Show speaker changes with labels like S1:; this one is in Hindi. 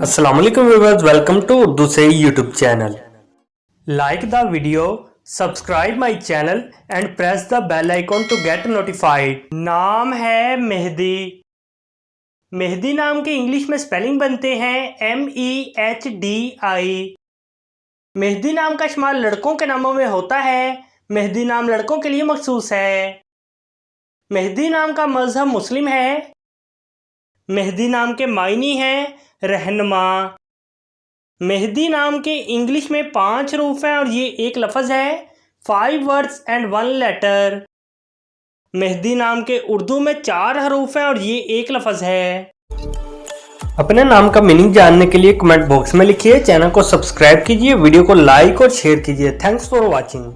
S1: अस्सलाम वालेकुम व्यूअर्स, वेलकम टू उर्दू से YouTube channel. Like the video, subscribe my channel and press the bell icon to get notified. नाम है मेहदी। मेहदी नाम के इंग्लिश में स्पेलिंग बनते हैं MEHDI। मेहदी नाम का इस्तेमाल लड़कों के नामों में होता है। मेहदी नाम लड़कों के लिए मखसूस है। मेहदी नाम का मजहब मुस्लिम है। मेहदी नाम के मायने हैं रहनुमा। मेहदी नाम के इंग्लिश में 5 हरूफ हैं और ये एक लफ्ज़ है। 5 वर्ड्स एंड 1 लेटर। मेहदी नाम के उर्दू में 4 हरूफ हैं और ये एक लफ्ज़ है। अपने नाम का मीनिंग जानने के लिए कमेंट बॉक्स में लिखिए। चैनल को सब्सक्राइब कीजिए, वीडियो को लाइक और शेयर कीजिए। Thanks for watching.